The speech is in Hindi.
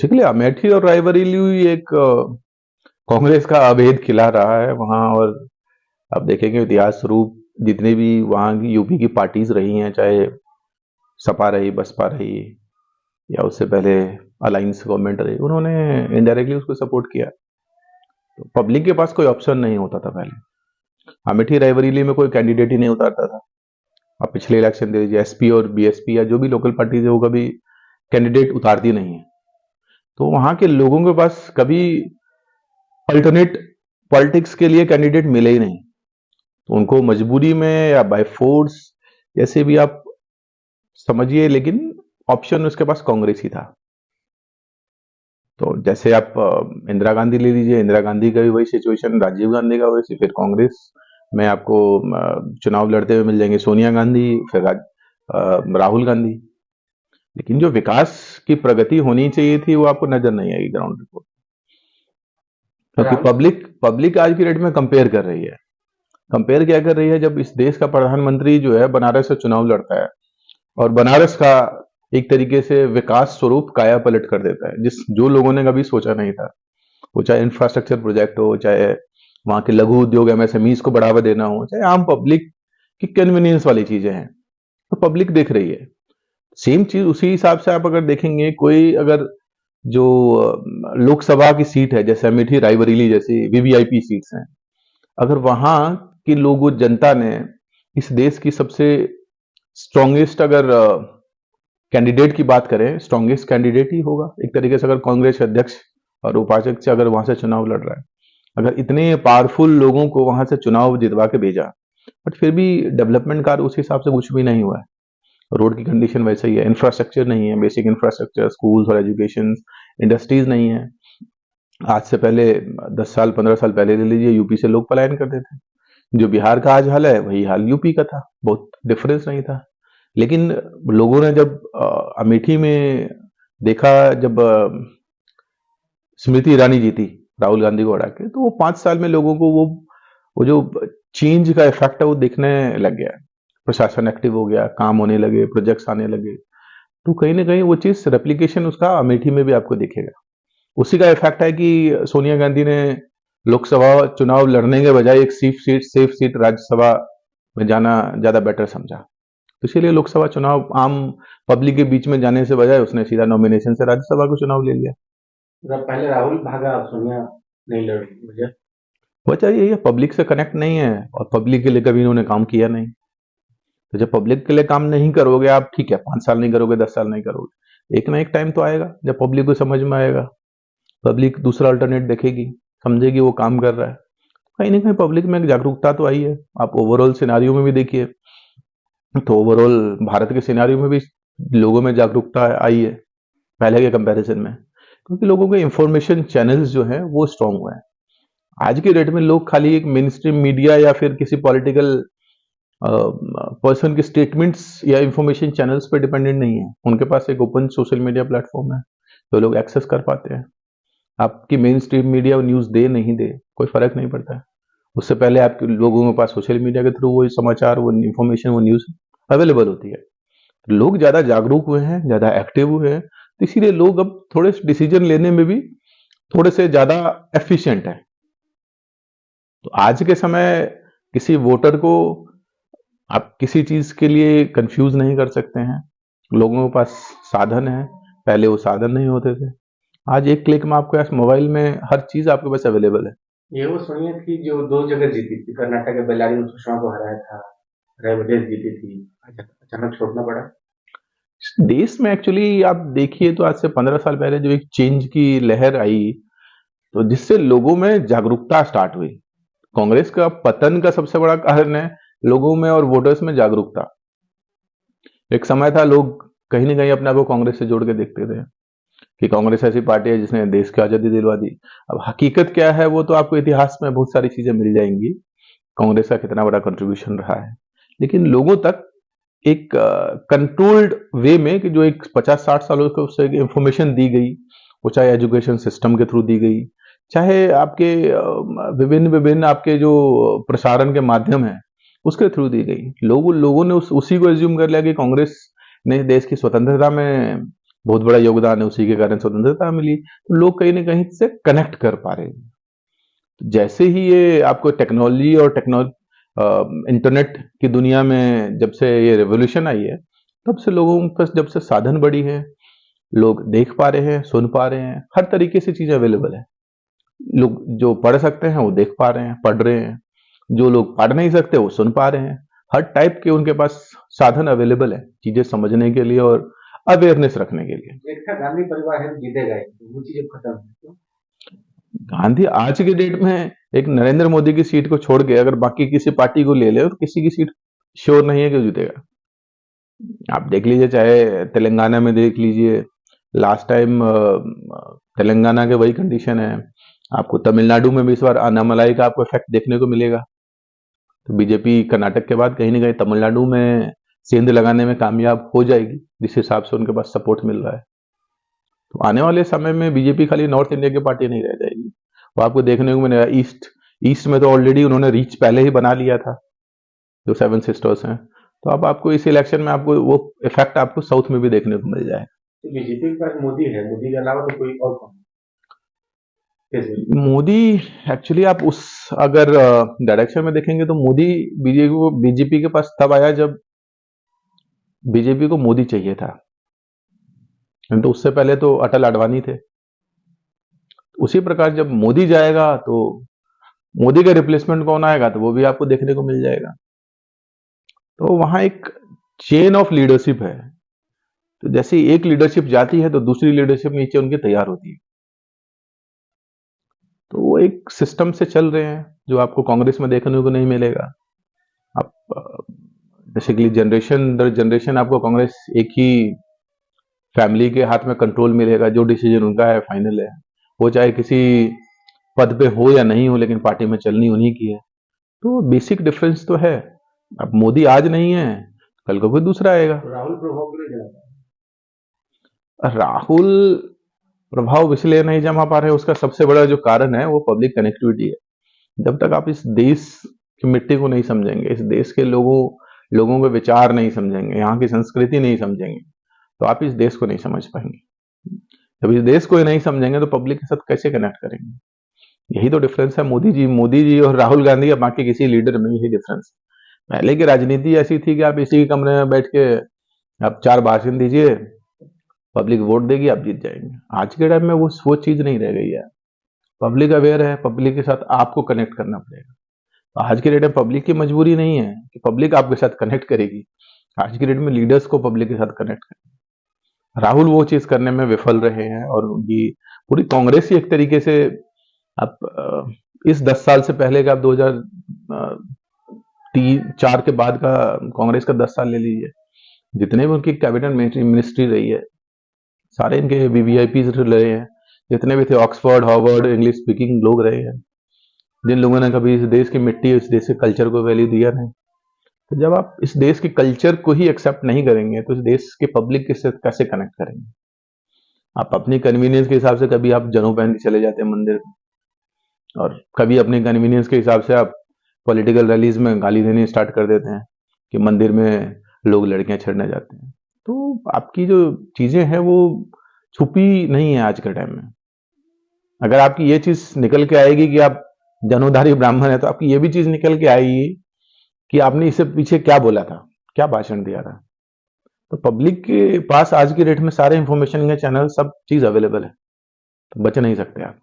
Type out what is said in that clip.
बेसिकली अमेठी और रायबरेली एक कांग्रेस का अभेद खिला रहा है वहां। और आप देखेंगे इतिहास स्वरूप जितने भी वहां की यूपी की पार्टीज रही हैं, चाहे सपा रही, बसपा रही, या उससे पहले अलायंस गवर्नमेंट रही, उन्होंने इनडायरेक्टली उसको सपोर्ट किया। तो पब्लिक के पास कोई ऑप्शन नहीं होता था पहले। अमेठी रायबरेली में कोई कैंडिडेट ही नहीं उतारता था। आप पिछले इलेक्शन दे दीजिए, एसपी और बीएसपी या जो भी लोकल पार्टीज है वो कभी कैंडिडेट उतारती नहीं है। तो वहां के लोगों के पास कभी अल्टरनेट पॉलिटिक्स के लिए कैंडिडेट मिले ही नहीं। तो उनको मजबूरी में या बाय फोर्स, जैसे भी आप समझिए, लेकिन ऑप्शन उसके पास कांग्रेस ही था। तो जैसे आप इंदिरा गांधी ले लीजिए, इंदिरा गांधी का भी वही सिचुएशन, राजीव गांधी का वही, फिर कांग्रेस में आपको चुनाव लड़ते हुए मिल जाएंगे सोनिया गांधी, फिर राहुल गांधी। लेकिन जो विकास की प्रगति होनी चाहिए थी वो आपको नजर नहीं आएगी ग्राउंड रिपोर्ट, क्योंकि पब्लिक आज की डेट में कंपेयर कर रही है। कंपेयर क्या कर रही है? जब इस देश का प्रधानमंत्री जो है बनारस से चुनाव लड़ता है और बनारस का एक तरीके से विकास स्वरूप काया पलट कर देता है, जो लोगों ने कभी सोचा नहीं था। वो चाहे इंफ्रास्ट्रक्चर प्रोजेक्ट हो, चाहे वहां के लघु उद्योग एमएसएमईज को बढ़ावा देना हो, चाहे आम पब्लिक की कन्वीनियंस वाली चीजें हैं, तो पब्लिक देख रही है। सेम चीज उसी हिसाब से आप अगर देखेंगे, कोई अगर जो लोकसभा की सीट है, जैसे अमेठी रायबरेली जैसी वीवीआईपी सीट्स हैं, अगर वहां की लोगों, जनता ने इस देश की सबसे स्ट्रॉन्गेस्ट अगर कैंडिडेट की बात करें, स्ट्रॉन्गेस्ट कैंडिडेट ही होगा एक तरीके से। अगर कांग्रेस अध्यक्ष और उपाध्यक्ष अगर वहां से चुनाव लड़ रहा है, अगर इतने पावरफुल लोगों को वहां से चुनाव जितवा के भेजा, बट फिर भी डेवलपमेंट कार्य उस हिसाब से कुछ भी नहीं हुआ है। रोड की कंडीशन वैसे ही है, इंफ्रास्ट्रक्चर नहीं है, बेसिक इंफ्रास्ट्रक्चर, स्कूल्स और एजुकेशन, इंडस्ट्रीज नहीं है। आज से पहले 10 साल 15 साल पहले ले लीजिए, यूपी से लोग पलायन करते थे। जो बिहार का आज हाल है वही हाल यूपी का था, बहुत डिफरेंस नहीं था। लेकिन लोगों ने जब अमेठी में देखा, जब स्मृति ईरानी जीती राहुल गांधी को हरा के, तो वो 5 साल में लोगों को वो जो चेंज का इफेक्ट है वो दिखने लग गया। प्रशासन एक्टिव हो गया, काम होने लगे, प्रोजेक्ट्स आने लगे। तो कहीं ना कहीं वो चीज रेप्लीकेशन उसका अमेठी में भी आपको दिखेगा। उसी का इफेक्ट है कि सोनिया गांधी ने लोकसभा चुनाव लड़ने के बजाय एक सेफ सीट राज्यसभा में जाना ज्यादा बेटर समझा। तो इसीलिए लोकसभा चुनाव आम पब्लिक के बीच में जाने से बजाय उसने सीधा नॉमिनेशन से राज्यसभा को चुनाव ले लिया। पहले राहुल भागा, अब सोनिया नहीं लड़ी। मुझे वजह यही है, पब्लिक से कनेक्ट नहीं है और पब्लिक के लिए कभी इन्होंने काम किया नहीं। तो जब पब्लिक के लिए काम नहीं करोगे आप, ठीक है 5 साल नहीं करोगे, 10 साल नहीं करोगे, एक ना एक टाइम तो आएगा जब पब्लिक को समझ में आएगा, पब्लिक दूसरा अल्टरनेट देखेगी, समझेगी वो काम कर रहा है। कहीं ना कहीं पब्लिक में एक जागरूकता तो आई है। आप ओवरऑल सिनारियो में भी देखिए, तो ओवरऑल भारत के सिनारियो में भी लोगों में जागरूकता आई है पहले के कंपैरिजन में, क्योंकि लोगों के इंफॉर्मेशन चैनल्स जो हैं वो स्ट्रांग हुए हैं। आज के डेट में लोग खाली एक मेन स्ट्रीम मीडिया या फिर किसी पॉलिटिकल पर्सन के स्टेटमेंट्स या इंफॉर्मेशन चैनल्स पे डिपेंडेंट नहीं है। उनके पास एक ओपन सोशल मीडिया प्लेटफॉर्म है, तो लोग एक्सेस कर पाते हैं। आपकी मेन स्ट्रीम मीडिया न्यूज दे नहीं दे कोई फर्क नहीं पड़ता है। उससे पहले आपके लोगों के पास सोशल मीडिया के थ्रू वो समाचार, वो इंफॉर्मेशन, वो न्यूज अवेलेबल होती है। लोग ज्यादा जागरूक हुए हैं, ज्यादा एक्टिव हुए हैं, तो इसीलिए लोग अब थोड़े डिसीजन लेने में भी थोड़े से ज्यादा एफिशिएंट है। तो आज के समय किसी वोटर को आप किसी चीज के लिए कंफ्यूज नहीं कर सकते हैं। लोगों के पास साधन है, पहले वो साधन नहीं होते थे। आज एक क्लिक में आपके पास मोबाइल में हर चीज आपके पास अवेलेबल है। ये वो सोनिया थी जो 2 जगह जीती थी, कर्नाटक के बेल्लारी में सुषमा को हराया था, रायबरेली जीती थी, अचानक छोड़ना पड़ा। देश में एक्चुअली आप देखिए तो आज से 15 साल पहले जो एक चेंज की लहर आई, तो जिससे लोगों में जागरूकता स्टार्ट हुई। कांग्रेस का पतन का सबसे बड़ा कारण है लोगों में और वोटर्स में जागरूकता। एक समय था लोग कहीं ना कहीं अपने आप को कांग्रेस से जोड़ के देखते थे कि कांग्रेस ऐसी पार्टी है जिसने देश की आजादी दिलवा दी। अब हकीकत क्या है वो तो आपको इतिहास में बहुत सारी चीजें मिल जाएंगी, कांग्रेस का कितना बड़ा कंट्रीब्यूशन रहा है। लेकिन लोगों तक एक कंट्रोल्ड वे में, कि जो एक 50-60 सालों को उससे इंफॉर्मेशन दी गई, वो चाहे एजुकेशन सिस्टम के थ्रू दी गई, चाहे आपके विभिन्न विभिन्न आपके जो प्रसारण के माध्यम है उसके थ्रू दी गई। लोगों ने उसी को एज्यूम कर लिया कि कांग्रेस ने देश की स्वतंत्रता में बहुत बड़ा योगदान है, उसी के कारण स्वतंत्रता मिली। तो लोग कहीं ना कहीं से कनेक्ट कर पा रहे हैं। तो जैसे ही ये आपको टेक्नोलॉजी और इंटरनेट की दुनिया में जब से ये रेवोल्यूशन आई है, तब से लोगों के पास जब से साधन बढ़ी है, लोग देख पा रहे हैं, सुन पा रहे हैं, हर तरीके से चीजें अवेलेबल है। लोग जो पढ़ सकते हैं वो देख पा रहे हैं, पढ़ रहे हैं। जो लोग पढ़ नहीं सकते वो सुन पा रहे हैं। हर टाइप के उनके पास साधन अवेलेबल है चीजें समझने के लिए और अवेयरनेस रखने के लिए। एक था गांधी परिवार है जीतेगा ही, तो वो चीजें खत्म है क्यों? गांधी आज के डेट में एक नरेंद्र मोदी की सीट को छोड़ के अगर बाकी किसी पार्टी को ले ले तो किसी की सीट श्योर नहीं है कि जीतेगा। आप देख लीजिए, चाहे तेलंगाना में देख लीजिए, लास्ट टाइम तेलंगाना के वही कंडीशन है। आपको तमिलनाडु में भी इस बार अनामलाई का आपको इफेक्ट देखने को मिलेगा। तो बीजेपी कर्नाटक के बाद कहीं ना कहीं तमिलनाडु में सेंध लगाने में कामयाब हो जाएगी, जिस हिसाब से उनके पास सपोर्ट मिल रहा है। तो आने वाले समय में बीजेपी खाली नॉर्थ इंडिया की पार्टी नहीं रह जाएगी। वो आपको देखने को मिलेगा ईस्ट में तो ऑलरेडी उन्होंने रीच पहले ही बना लिया था, जो 7 सिस्टर्स हैं। तो अब आपको इस इलेक्शन में आपको वो इफेक्ट आपको साउथ में भी देखने को मिल जाए। बीजेपी के पास मोदी है, मोदी के अलावा तो कोई और कौन है? मोदी एक्चुअली आप उस अगर डायरेक्शन में देखेंगे तो मोदी बीजेपी के पास तब आया जब बीजेपी को मोदी चाहिए था। तो उससे पहले तो अटल आडवाणी थे। उसी प्रकार जब मोदी जाएगा तो मोदी का रिप्लेसमेंट कौन आएगा तो वो भी आपको देखने को मिल जाएगा। तो वहां एक चेन ऑफ लीडरशिप है। तो जैसे ही एक लीडरशिप जाती है तो दूसरी लीडरशिप नीचे उनकी तैयार होती है। तो वो एक सिस्टम से चल रहे हैं जो आपको कांग्रेस में देखने को नहीं मिलेगा। आप बेसिकली जनरेशन दर जनरेशन आपको कांग्रेस एक ही फैमिली के हाथ में कंट्रोल मिलेगा। जो डिसीजन उनका है फाइनल है, वो चाहे किसी पद पे हो या नहीं हो, लेकिन पार्टी में चलनी उन्हीं की है। तो बेसिक डिफरेंस तो है। अब मोदी आज नहीं है, कल को कोई दूसरा आएगा। राहुल प्रभाव को नहीं जमा राहुल प्रभाव इसलिए नहीं जमा पा रहे, उसका सबसे बड़ा जो कारण है वो पब्लिक कनेक्टिविटी है। जब तक आप इस देश की मिट्टी को नहीं समझेंगे, इस देश के लोगों के विचार नहीं समझेंगे, यहाँ की संस्कृति नहीं समझेंगे, तो आप इस देश को नहीं समझ पाएंगे। जब इस देश को ही नहीं समझेंगे तो पब्लिक के साथ कैसे कनेक्ट करेंगे? यही तो डिफरेंस है मोदी जी और राहुल गांधी या बाकी किसी लीडर में, यही डिफरेंस। पहले की राजनीति ऐसी थी कि आप इसी कमरे में बैठ के आप 4 भाषण दीजिए, पब्लिक वोट देगी, आप जीत जाएंगे। आज के टाइम में वो चीज नहीं रह गई है। पब्लिक अवेयर है, पब्लिक के साथ आपको कनेक्ट करना पड़ेगा। आज के डेट में पब्लिक की मजबूरी नहीं है कि पब्लिक आपके साथ कनेक्ट करेगी। आज की डेट में लीडर्स को पब्लिक के साथ कनेक्ट करें। राहुल वो चीज करने में विफल रहे हैं और उनकी पूरी कांग्रेस ही एक तरीके से आप इस 10 साल से पहले का आप 2004 के बाद का कांग्रेस का 10 साल ले लीजिए, जितने भी उनकी कैबिनेट मिनिस्ट्री रही है, सारे इनके वीवीआईपी रहे हैं। जितने भी थे ऑक्सफोर्ड हार्वर्ड इंग्लिश स्पीकिंग लोग रहे हैं, जिन लोगों ने कभी इस देश की मिट्टी, इस देश के कल्चर को वैल्यू दिया नहीं। तो जब आप इस देश के कल्चर को ही एक्सेप्ट नहीं करेंगे तो इस देश के पब्लिक के साथ कैसे कनेक्ट करेंगे? आप अपनी कन्वीनियंस के हिसाब से कभी आप जनेऊ पहन के चले जाते हैं मंदिर में, और कभी अपने कन्वीनियंस के हिसाब से आप पॉलिटिकल रैलीज में गाली देनी स्टार्ट कर देते हैं कि मंदिर में लोग लड़कियां छेड़ने जाते हैं। तो आपकी जो चीजें हैं वो छुपी नहीं है आज के टाइम में। अगर आपकी ये चीज निकल के आएगी कि आप जनेऊधारी ब्राह्मण है, तो आपकी ये भी चीज निकल के आएगी कि आपने इससे पीछे क्या बोला था, क्या भाषण दिया था। तो पब्लिक के पास आज की डेट में सारे इंफॉर्मेशन के चैनल, सब चीज अवेलेबल है, तो बच नहीं सकते आप।